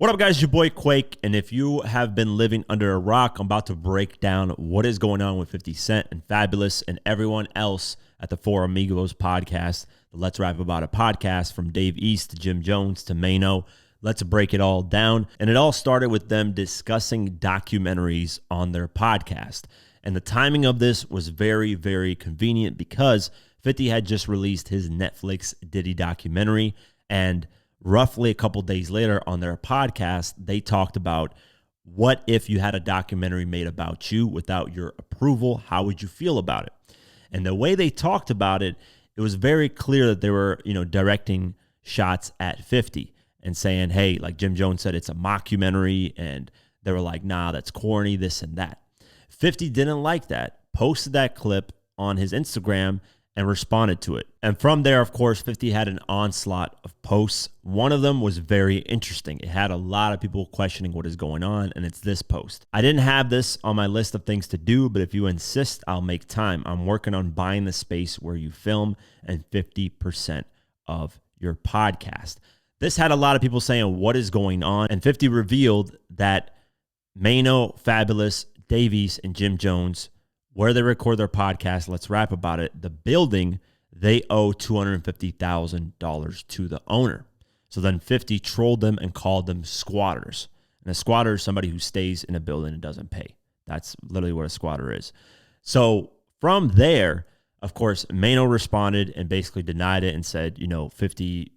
What up, guys? Your boy Quake, and if you have been living under a rock, I'm about to break down what is going on with 50 Cent and Fabolous and everyone else at the Four Amigos podcast, the Let's Rap About It podcast, from Dave East to Jim Jones to Mano. Let's break it all down. And it all started with them discussing documentaries on their podcast. And the timing of this was very, very convenient because 50 had just released his Netflix Diddy documentary, and roughly a couple days later on their podcast, they talked about what if you had a documentary made about you without your approval, how would you feel about it? And the way they talked about it, it was very clear that they were, directing shots at 50 and saying, hey, like Jim Jones said, it's a mockumentary, and they were like, nah, that's corny, this and that. 50 didn't like that, posted that clip on his Instagram and responded to it. And from there, of course, 50 had an onslaught of posts. One of them was very interesting. It had a lot of people questioning what is going on, and it's this post. I didn't have this on my list of things to do, but if you insist, I'll make time. I'm working on buying the space where you film and 50% of your podcast. This had a lot of people saying, what is going on? And 50 revealed that Mano, Fabolous, Davies, and Jim Jones, where they record their podcast, Let's Rap About It, the building, they owe $250,000 to the owner. So then 50 trolled them and called them squatters. And a squatter is somebody who stays in a building and doesn't pay. That's literally what a squatter is. So from there, of course, Mano responded and basically denied it and said, 50,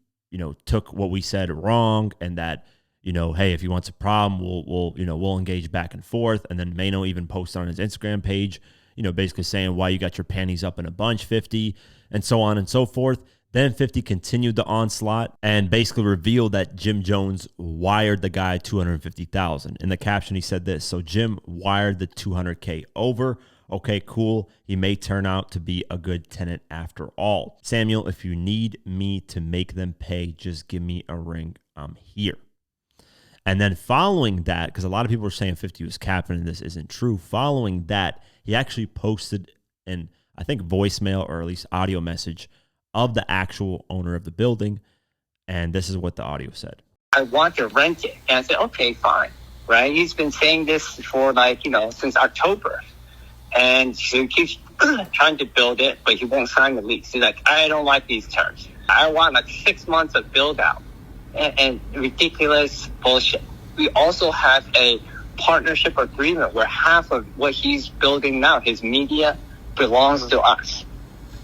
took what we said wrong, and that, hey, if he wants a problem, we'll engage back and forth. And then Mano even posted on his Instagram page, basically saying why you got your panties up in a bunch, 50, and so on and so forth. Then 50 continued the onslaught and basically revealed that Jim Jones wired the guy $250,000. In the caption, he said this: so Jim wired the $200K over. Okay, cool. He may turn out to be a good tenant after all. Samuel, if you need me to make them pay, just give me a ring. I'm here. And then following that, because a lot of people were saying 50 was capping and this isn't true, following that, he actually posted an, I think, voicemail or at least audio message of the actual owner of the building. And this is what the audio said. I want to rent it. And I said, okay, fine. Right? He's been saying this for since October. And so he keeps trying to build it, but he won't sign the lease. He's like, I don't like these terms. I want 6 months of build out. And ridiculous bullshit. We also have a partnership agreement where half of what he's building now, his media, belongs to us.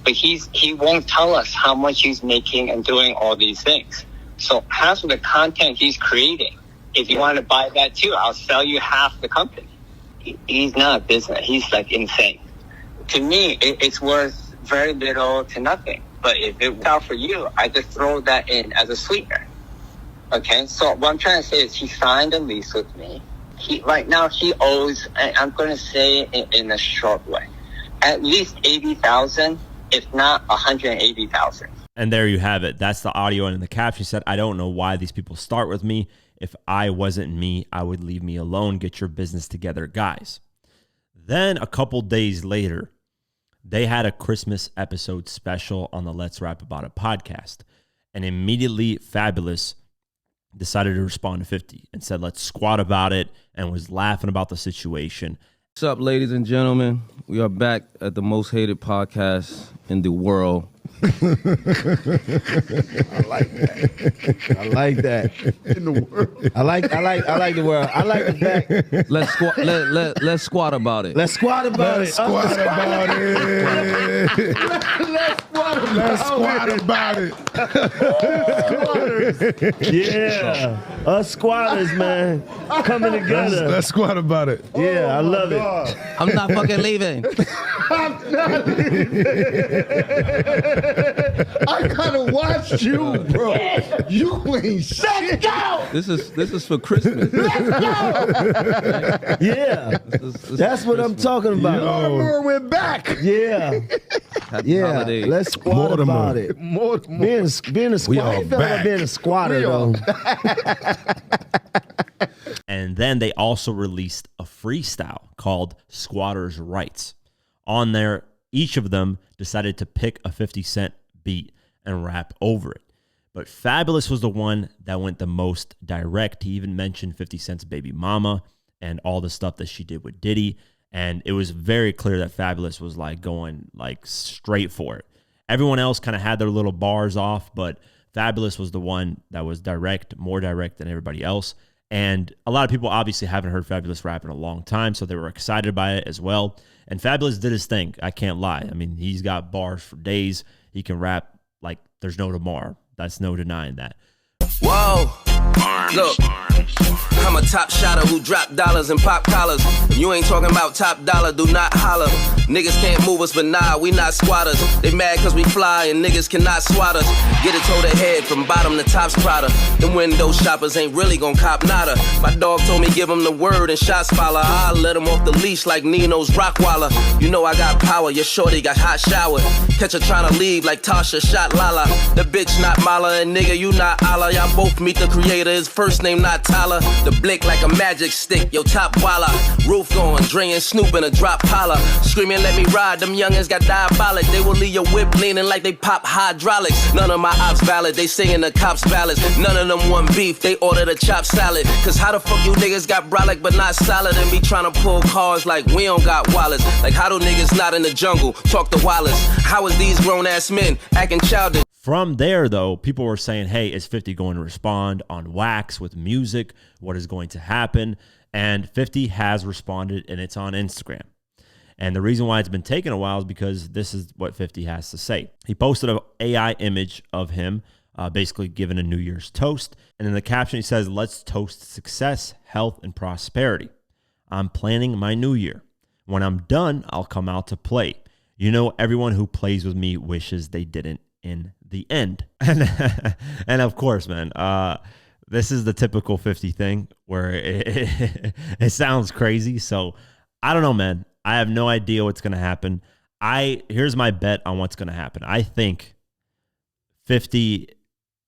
But he won't tell us how much he's making and doing all these things. So half of the content he's creating, if you want to buy that too, I'll sell you half the company. He's not a business. He's insane. To me, it's worth very little to nothing. But if it works out for you, I just throw that in as a sweetener. Okay, so what I'm trying to say is he signed a lease with me. Right now he owes, I'm going to say it in a short way, at least $80,000, if not $180,000. And there you have it. That's the audio. And in the caption said, I don't know why these people start with me. If I wasn't me, I would leave me alone. Get your business together, guys. Then a couple days later, they had a Christmas episode special on the Let's Rap About It podcast. And immediately Fabolous decided to respond to 50 and said, let's squat about it, and was laughing about the situation. What's up, ladies and gentlemen? We are back at the most hated podcast in the world. I like that. I like that. In the world. I like the world. I like the fact. Let's squat about it. Let's squat about Let's it. squat about it. Let's squat about it. Yeah, us squatters, man, coming together. Let's squat about it. Yeah, I love it. I'm not fucking leaving. I gotta watch you, bro. You ain't shit. Go. This is for Christmas. Yeah, that's what I'm talking about. Mortimer, we're back. Yeah, Happy holidays. let's squat about it. Being a squatter, I feel like being a squatter though. And then they also released a freestyle called Squatters' Rights. On there, each of them decided to pick a 50 Cent beat and rap over it. But Fabolous was the one that went the most direct. He even mentioned 50 Cent's baby mama and all the stuff that she did with Diddy. And it was very clear that Fabolous was like going like straight for it. Everyone else kind of had their little bars off, but Fabolous was the one that was direct, more direct than everybody else. And a lot of people obviously haven't heard Fabolous rap in a long time, so they were excited by it as well. And Fabolous did his thing. I can't lie. I mean, he's got bars for days. He can rap like there's no tomorrow. That's no denying that. Whoa, look, I'm a top shotter who drop dollars and pop collars. If you ain't talking about top dollar, do not holler. Niggas can't move us, but nah, we not squatters. They mad cause we fly and niggas cannot swat us. Get it toe to head from bottom to top's Prada. Them window shoppers ain't really gon' cop nada. My dog told me give him the word and shots follow. I'll let him off the leash like Nino's Rockwaller. You know I got power, your shorty got hot shower. Catch her tryna leave like Tasha shot Lala. The bitch not Mala and nigga you not Allah. Y'all both meet the creator, his first name not Tyler. The blick like a magic stick, yo top walla. Roof going, Dre and Snoop in a drop collar. Screaming let me ride, them youngins got diabolic. They will leave your whip leaning like they pop hydraulics. None of my ops valid, they singing the cops ballads. None of them want beef, they ordered a chopped salad. Cause how the fuck you niggas got brolic but not solid and be trying to pull cars like we don't got wallets. Like how do niggas not in the jungle talk to Wallace? How is these grown ass men acting childish? From there, though, people were saying, hey, is 50 going to respond on Wax with music? What is going to happen? And 50 has responded, and it's on Instagram. And the reason why it's been taking a while is because this is what 50 has to say. He posted an AI image of him, basically giving a New Year's toast. And in the caption, he says, let's toast success, health, and prosperity. I'm planning my new year. When I'm done, I'll come out to play. You know, everyone who plays with me wishes they didn't in the end. And of course, man, this is the typical 50 thing where it sounds crazy. So I don't know, man. I have no idea what's going to happen. Here's my bet on what's going to happen. I think 50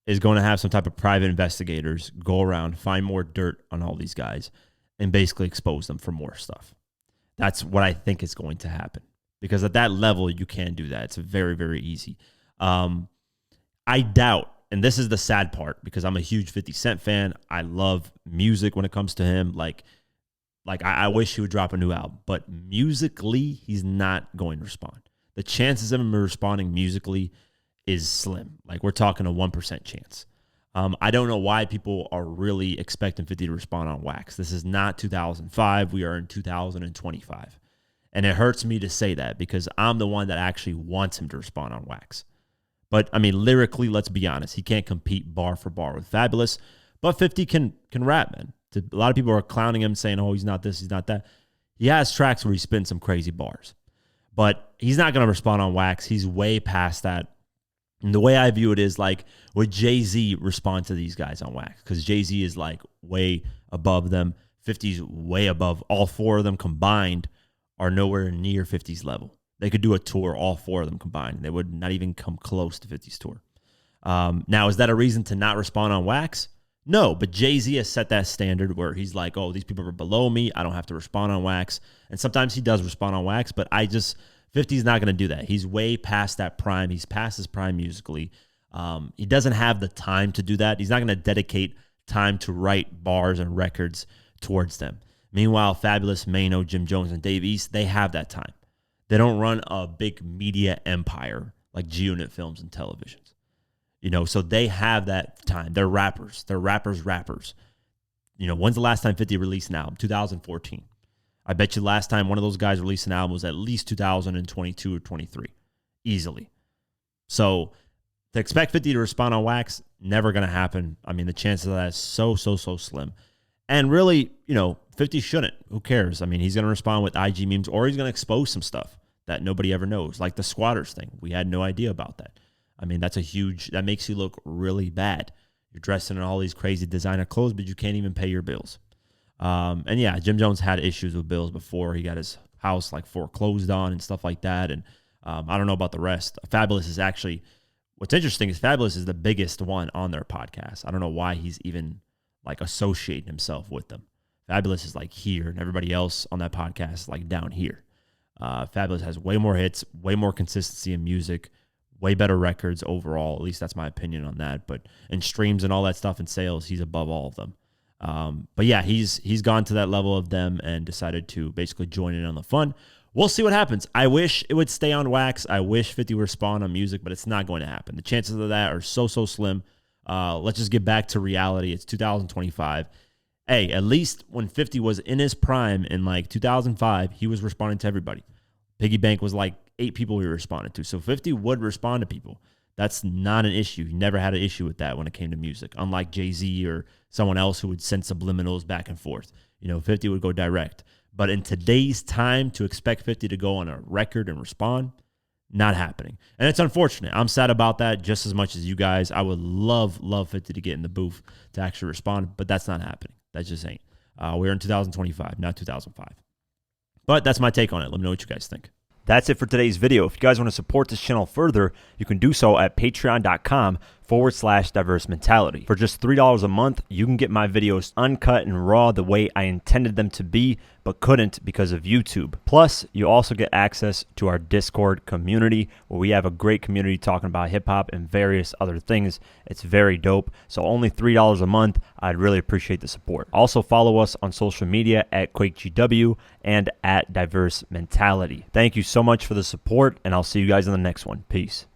is going to have some type of private investigators go around, find more dirt on all these guys, and basically expose them for more stuff. That's what I think is going to happen. Because at that level, you can't do that. It's very, very easy. I doubt, and this is the sad part, because I'm a huge 50 Cent fan. I love music when it comes to him. Like I wish he would drop a new album, but musically, he's not going to respond. The chances of him responding musically is slim. Like we're talking a 1% chance. I don't know why people are really expecting 50 to respond on Wax. This is not 2005. We are in 2025. And it hurts me to say that because I'm the one that actually wants him to respond on Wax. But, I mean, lyrically, let's be honest. He can't compete bar for bar with Fabolous. But 50 can rap, man. A lot of people are clowning him, saying, oh, he's not this, he's not that. He has tracks where he spins some crazy bars. But he's not going to respond on Wax. He's way past that. And the way I view it is like, would Jay-Z respond to these guys on Wax? Because Jay-Z is like way above them. 50's way above. All four of them combined are nowhere near 50's level. They could do a tour, all four of them combined. They would not even come close to 50's tour. Now, is that a reason to not respond on Wax? No, but Jay-Z has set that standard where he's like, oh, these people are below me. I don't have to respond on Wax. And sometimes he does respond on Wax, but 50's not going to do that. He's way past that prime. He's past his prime musically. He doesn't have the time to do that. He's not going to dedicate time to write bars and records towards them. Meanwhile, Fabolous, Mano, Jim Jones, and Dave East, they have that time. They don't run a big media empire like G-Unit Films and Televisions. You know, so they have that time. They're rappers. They're rappers. You know, when's the last time 50 released an album? 2014. I bet you the last time one of those guys released an album was at least 2022 or 23. Easily. So to expect 50 to respond on Wax, never going to happen. I mean, the chances of that is so slim. And really, you know, 50 shouldn't. Who cares? I mean, he's going to respond with IG memes, or he's going to expose some stuff that nobody ever knows, like the squatters thing. We had no idea about that. I mean, that makes you look really bad. You're dressing in all these crazy designer clothes, but you can't even pay your bills. And yeah, Jim Jones had issues with bills before. He got his house like foreclosed on and stuff like that. And I don't know about the rest. Fabolous is actually, what's interesting is Fabolous is the biggest one on their podcast. I don't know why he's even like associating himself with them. Fabolous is like here, and everybody else on that podcast is like down here. Fabolous has way more hits, way more consistency in music, way better records overall. At least that's my opinion on that. But in streams and all that stuff and sales, he's above all of them. But yeah, he's gone to that level of them and decided to basically join in on the fun. We'll see what happens. I wish it would stay on wax. I wish 50 would respond on music, but it's not going to happen. The chances of that are so slim. Let's just get back to reality. It's 2025. Hey, at least when 50 was in his prime in like 2005, he was responding to everybody. Piggy Bank was like 8 people he responded to. So 50 would respond to people. That's not an issue. He never had an issue with that when it came to music, unlike Jay-Z or someone else who would send subliminals back and forth. 50 would go direct. But in today's time, to expect 50 to go on a record and respond, not happening. And it's unfortunate. I'm sad about that just as much as you guys. I would love 50 to get in the booth to actually respond, but that's not happening. That just ain't. We're in 2025, not 2005. But that's my take on it. Let me know what you guys think. That's it for today's video. If you guys want to support this channel further, you can do so at patreon.com/diverse mentality. For just $3 a month, you can get my videos uncut and raw the way I intended them to be, but couldn't because of YouTube. Plus, you also get access to our Discord community where we have a great community talking about hip hop and various other things. It's very dope. So only $3 a month. I'd really appreciate the support. Also follow us on social media at QuakeGW and at Diverse Mentality. Thank you so much for the support, and I'll see you guys in the next one. Peace.